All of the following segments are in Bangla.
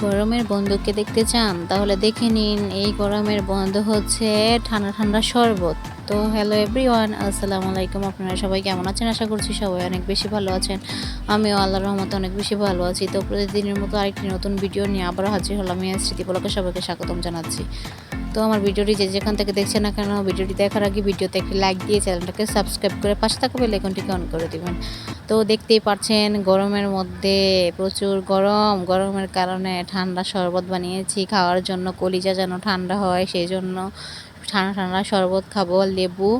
গরমের বন্ধুকে দেখতে চান তাহলে দেখে নিন। এই গরমের বন্ধু হচ্ছে ঠান্ডা ঠান্ডা শরবত। তো হ্যালো এভরিওয়ান, আসসালামু আলাইকুম। আপনারা সবাই কেমন আছেন? আশা করছি সবাই অনেক বেশি ভালো আছেন। আমিও আল্লাহর রহমতে অনেক বেশি ভালো আছি। তো প্রতিদিনের মতো আরেকটি নতুন ভিডিও নিয়ে আবারও হাজির হলাম। আমি স্মৃতিপলকে সবাইকে স্বাগতম জানাচ্ছি। তো আমার ভিডিওটি যে যেখান থেকে দেখছেন না কেন, ভিডিওটি দেখার আগে ভিডিওতে একটি লাইক দিয়ে চ্যানেলটাকে সাবস্ক্রাইব করে পাশে থাকা বেল আইকনটিকে অন করে দিবেন। তো দেখতেই পাচ্ছেন গরমের মধ্যে প্রচুর গরমের কারণে ঠান্ডা শরবত বানিয়েছি খাওয়ার জন্য। কলিজা যেন ঠান্ডা হয় সেই জন্য ঠান্ডা ঠান্ডা শরবত খাবো। লেবু,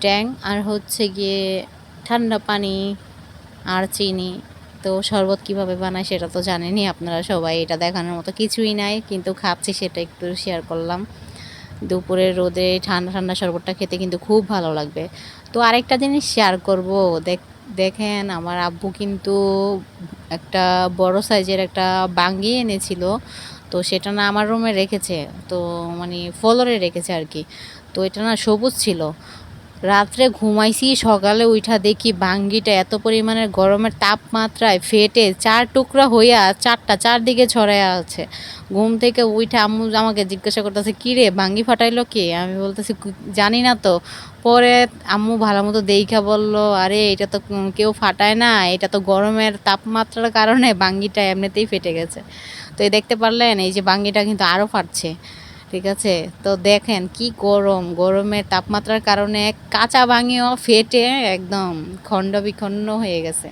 ট্যাং আর হচ্ছে গিয়ে ঠান্ডা পানি আর চিনি। তো শরবত কিভাবে বানায় সেটা তো জানেনই আপনারা সবাই। এটা দেখানোর মতো কিছুই নাই, কিন্তু খাচ্ছি সেটা একটু শেয়ার করলাম। দুপুরের রোদে ঠান্ডা ঠান্ডা শরবতটা খেতে কিন্তু খুব ভালো লাগবে। তো আরেকটা জিনিস শেয়ার করব। দেখেন আমার আব্বু কিন্তু একটা বড় সাইজের একটা বাঙ্গি এনেছিল। তো সেটা না আমার রুমে রেখেছে, তো মানে ফ্লোরে রেখেছে আর কি। তো এটা না সবুজ ছিল। রাত্রে ঘুমাইছি, সকালে উঠা দেখি বাঙ্গিটা এত পরিমাণের গরমের তাপমাত্রায় ফেটে চার টুকরা হইয়া চারদিকে ছড়াইয়া আছে। ঘুম থেকে উঠে আম্মু আমাকে জিজ্ঞাসা করতেছে, কী রে বাঙ্গি ফাটাইলো কে? আমি বলতেছি জানি না তো। পরে আম্মু ভালো মতো দেইখা বলল, আরে এটা তো কেউ ফাটায় না, এটা তো গরমের তাপমাত্রার কারণে বাঙ্গিটা এমনিতেই ফেটে গেছে। তো এই দেখতে পারলেন, এই যে বাঙ্গিটা কিন্তু আরও ফাটছে। ঠিক আছে, তো দেখেন কি গরমের তাপমাত্রার কারণে কাঁচা ভাঙিও ফেটে একদম খণ্ড বিখণ্ড হয়ে গেছে।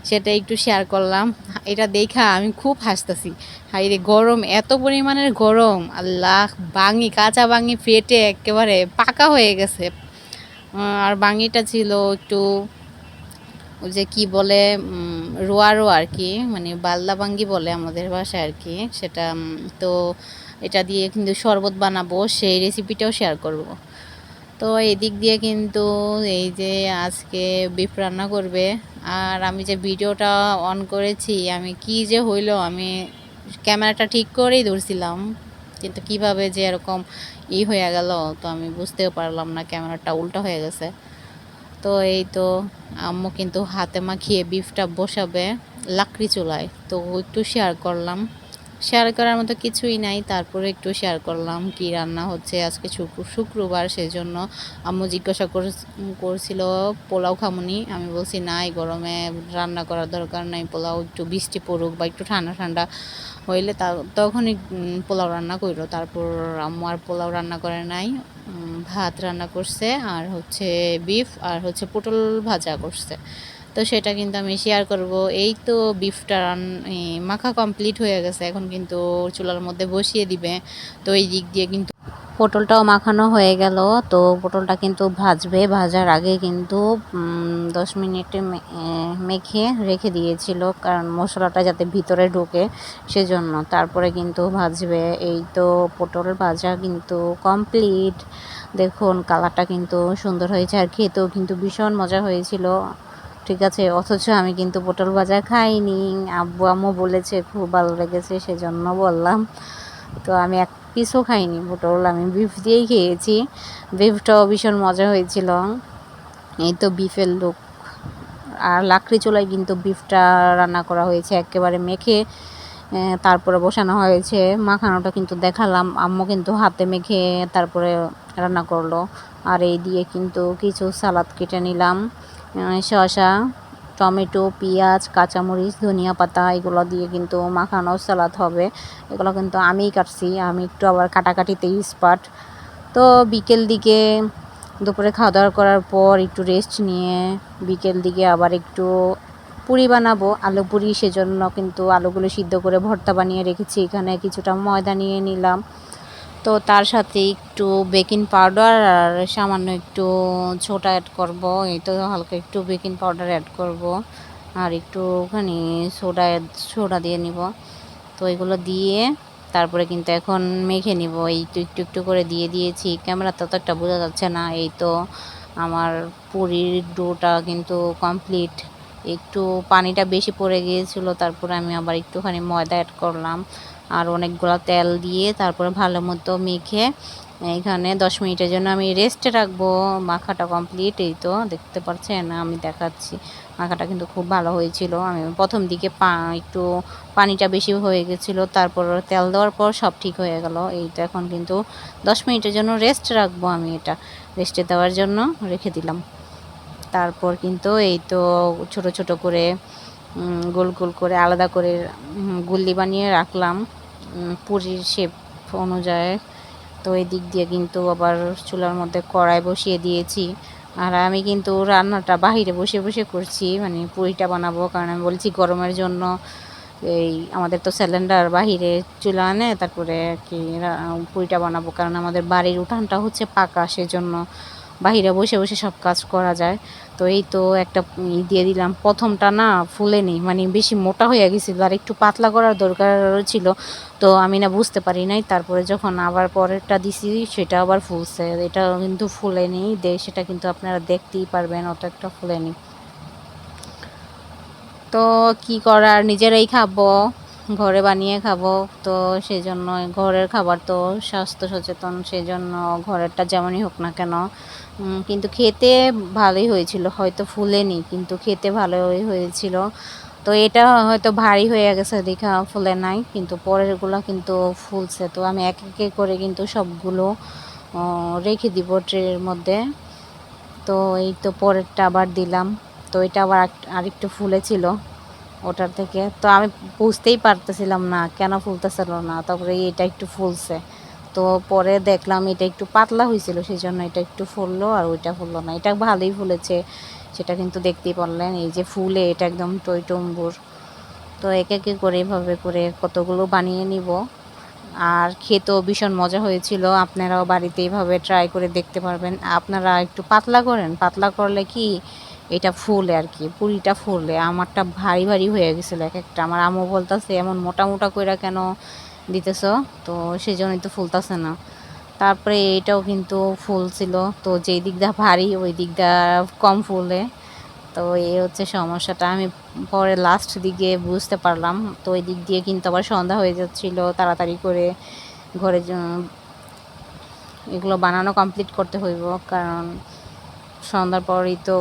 সেটা একটু শেয়ার করলাম। এটা দেখা আমি খুব হাসতেছি। হাই রে, গরম এত পরিমাণের গরম! আল্লাহ, কাঁচা ভাঙি ফেটে একেবারে পাকা হয়ে গেছে। আর ভাঙিটা ছিল একটু ওই যে কি বলে, রোয়া রোয়া আর কি, মানে বাল্লা ভাঙ্গি বলে আমাদের ভাষায় আর কি সেটা। তো এটা দিয়ে কিন্তু শরবত বানাবো, সেই রেসিপিটাও শেয়ার করব। তো এদিক দিয়ে কিন্তু এই যে আজকে বিফ রান্না করবে। আর আমি যে ভিডিওটা অন করেছি, আমি কি যে হইলো, আমি ক্যামেরাটা ঠিক করেই ধরছিলাম, কিন্তু কিভাবে যে এরকম হয়ে গেল তো আমি বুঝতেও পারলাম না, ক্যামেরাটা উল্টা হয়ে গেছে। তো এই তো আম্মু কিন্তু হাতে মাখিয়ে বিফটা বসাবে লাকড়ি চুলায়। তো একটু শেয়ার করলাম। শেয়ার করার মতো কিছুই নাই, তারপরে একটু শেয়ার করলাম কি রান্না হচ্ছে আজকে। শুক্রবার, সেই জন্য আম্মু জিজ্ঞাসা করছিল পোলাও খামুনি। আমি বলছি না, এই গরমে রান্না করার দরকার নাই, পোলাও একটু বৃষ্টি পড়ুক বা একটু ঠান্ডা ঠান্ডা হইলে তখনই পোলাও রান্না করলো। তারপর আম্মু আর পোলাও রান্না করে নাই, ভাত রান্না করছে আর হচ্ছে বিফ আর হচ্ছে পটল ভাজা করছে। তো সেটা কিন্তু আমি শেয়ার করব। এই তো বিফটা মাখা কমপ্লিট হয়ে গেছে, এখন কিন্তু চুলার মধ্যে বসিয়ে দিবে। তো এই দিক দিয়ে কিন্তু পটলটাও মাখানো হয়ে গেল। তো পটলটা কিন্তু ভাজবে, ভাজার আগে কিন্তু 10 মিনিটে মেখে রেখে দিয়েছিল, কারণ মশলাটা যাতে ভিতরে ঢোকে সেজন্য। তারপরে কিন্তু ভাজবে। এই তো পটল ভাজা কিন্তু কমপ্লিট। দেখুন কালারটা কিন্তু সুন্দর হয়েছে, আর খেতেও কিন্তু ভীষণ মজা হয়েছিল। ঠিক আছে, অথচ আমি কিন্তু পটল ভাজা খাইনি। আব্বু আম্মু বলেছে খুব ভালো লেগেছে, সেজন্য বললাম। তো আমি এক পিসও খাইনি পটল, আমি বিফ দিয়েই খেয়েছি। বিফটাও ভীষণ মজা হয়েছিল। এই তো বিফের লুক। আর লাকড়ি চুলায় কিন্তু বিফটা রান্না করা হয়েছে, একেবারে মেখে তারপরে বসানো হয়েছে। মাখানোটা কিন্তু দেখালাম, আম্মু কিন্তু হাতে মেখে তারপরে রান্না করলো। আর এই দিয়ে কিন্তু কিছু সালাদ কেটে নিলাম, শসা, টমেটো, পেঁয়াজ, কাঁচামরিচ, ধনিয়া পাতা, এগুলো দিয়ে কিন্তু মাখানো সালাদ হবে। এগুলো কিন্তু আমিই কাটছি, আমি একটু আবার কাটাকাটিতে এক্সপার্ট। তো বিকেল দিকে দুপুরে খাওয়া দাওয়া করার পর একটু রেস্ট নিয়ে বিকেল দিকে আবার একটু পুরি বানাবো, আলু পুরি। সেজন্য কিন্তু আলুগুলো সিদ্ধ করে ভর্তা বানিয়ে রেখেছি। এখানে কিছুটা ময়দা নিয়ে নিলাম। তো তার সাথে একটু বেকিং পাউডার আর সামান্য একটু ছোটা অ্যাড করব। এই তো হালকা একটু বেকিং পাউডার অ্যাড করব আর একটুখানি সোডা দিয়ে নিব। তো এগুলো দিয়ে তারপরে কিন্তু এখন মেখে নিব। এই তো একটু একটু করে দিয়ে দিয়েছি, ক্যামেরাতে তো একটা বোঝা যাচ্ছে না। এই তো আমার পুরির ডোটা কিন্তু কমপ্লিট। একটু পানিটা বেশি পড়ে গিয়েছিলো, তারপরে আমি আবার একটুখানি ময়দা অ্যাড করলাম আর অনেকগুলো তেল দিয়ে তারপরে ভালো মতো মেখে এইখানে 10 মিনিটের জন্য আমি রেস্টে রাখবো। মাখাটা কমপ্লিট, এই তো দেখতে পাচ্ছেন আমি দেখাচ্ছি। মাখাটা কিন্তু খুব ভালো হয়েছিল। আমি প্রথম দিকে একটু পানিটা বেশি হয়ে গেছিলো, তারপর তেল দেওয়ার পর সব ঠিক হয়ে গেল। এই তো এখন কিন্তু 10 মিনিটের জন্য রেস্ট রাখবো আমি, এটা রেস্টে দেওয়ার জন্য রেখে দিলাম। তারপর কিন্তু এই তো ছোট ছোট করে গোল গোল করে আলাদা করে গুল্লি বানিয়ে রাখলাম পুরির শেপ অনুযায়ী। তো এই দিক দিয়ে কিন্তু আবার চুলার মধ্যে কড়াই বসিয়ে দিয়েছি। আর আমি কিন্তু রান্নাটা বাহিরে বসে বসে করছি, মানে পুরিটা বানাবো, কারণ আমি বলছি গরমের জন্য এই আমাদের তো সিলিন্ডার বাহিরে চুলা আনে, তারপরে কি পুরিটা বানাবো, কারণ আমাদের বাড়ির উঠানটা হচ্ছে পাকা, সেজন্য বাহিরে বসে বসে সব কাজ করা যায়। তো এই তো একটা দিয়ে দিলাম, প্রথমটা না ফুলেনি, মানে বেশি মোটা হয়ে গেছিলো আর একটু পাতলা করার দরকার ছিল, তো আমি না বুঝতে পারি নাই। তারপরে যখন আবার পরেরটা দিছি সেটা আবার ফুলছে, এটা কিন্তু ফুলেনি, সেটা কিন্তু আপনারা দেখতেই পারবেন, অত একটা ফুলেনি। তো কি করার, নিজেরাই খাবো, ঘরে বানিয়ে খাবো, তো সেই জন্য ঘরের খাবার তো স্বাস্থ্য সচেতন, সেই জন্য ঘরেরটা যেমনই হোক না কেন। কিন্তু খেতে ভালোই হয়েছিল, হয়তো ফুলেনি কিন্তু খেতে ভালোই হয়েছিল। তো এটা হয়তো ভারী হয়ে গেছে দেখা ফুলে নাই, কিন্তু পরেরগুলো কিন্তু ফুলছে। তো আমি এক এক করে কিন্তু সবগুলো রেখে দিব ট্রের মধ্যে। তো এই তো পরেরটা আবার দিলাম, তো এটা আবার আরেকটু ফুলেছিল ওটার থেকে, তো আমি বুঝতেই পারতেছিলাম না কেন ফুলতেছিল না, তারপরে এটা একটু ফুলছে। তো পরে দেখলাম এটা একটু পাতলা হয়েছিল, সেই জন্য এটা একটু ফুললো আর ওইটা ফুললো না, এটা ভালোই ফুলেছে, সেটা কিন্তু দেখতেই পারলেন। এই যে ফুলে এটা একদম টইটম্বুর। তো এক এক করে এভাবে করে কতগুলো বানিয়ে নিব। আর খেতেও ভীষণ মজা হয়েছিল, আপনারাও বাড়িতে এইভাবে ট্রাই করে দেখতে পারবেন। আপনারা একটু পাতলা করেন, পাতলা করলে কি এটা ফুলে আর কি, পুরিটা ফুলে। আমারটা ভারী ভারী হয়ে গেছিলো এক একটা, আমার আম্মু বলতেছে এমন মোটা মোটা কইরা কেন দিতেছ, তো সেই জন্যই তো ফুলতেছে না। তারপরে এটাও কিন্তু ফুল ছিল, তো যেই দিকটা ভারী ওই দিকটা কম ফুলে, তো এই হচ্ছে সমস্যাটা। আমি পরে লাস্ট দিকে বুঝতে পারলাম, তো ওই দিক দিয়ে কিন্তু আবার সন্ধ্যা হয়ে যাচ্ছিল, তাড়াতাড়ি করে ঘরে এগুলো বানানো কমপ্লিট করতে হইব, কারণ সন্ধ্যার পরই তো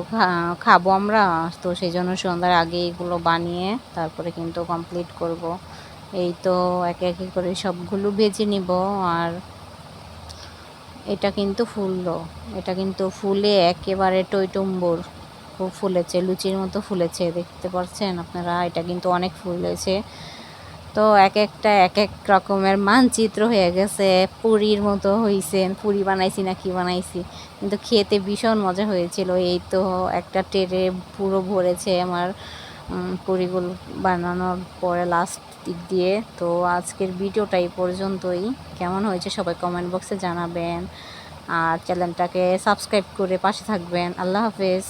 খাবো আমরা, তো সেই জন্য সন্ধ্যার আগে এগুলো বানিয়ে তারপরে কিন্তু কমপ্লিট করব। এই তো একে একে করে সবগুলো ভেজে নিব। আর এটা কিন্তু ফুললো, এটা কিন্তু ফুলে একেবারে টইটুম্বুর, খুব ফুলেছে, লুচির মতো ফুলেছে, দেখতে পাচ্ছেন আপনারা, এটা কিন্তু অনেক ফুলেছে। তো এক একটা এক এক রকমের মানচিত্র হয়ে গেছে, পুরীর মতো হয়েছে, পুরি বানাইছি না কি বানাইছি, কিন্তু খেতে ভীষণ মজা হয়েছিল। এই তো একটা ট্রে পুরো ভরেছে আমার পুরিগুলো বানানোর পরে লাস্ট দিক দিয়ে। তো আজকের ভিডিওটা এই পর্যন্তই, কেমন হয়েছে সবাই কমেন্ট বক্সে জানাবেন, আর চ্যানেলটাকে সাবস্ক্রাইব করে পাশে থাকবেন। আল্লাহ হাফেজ।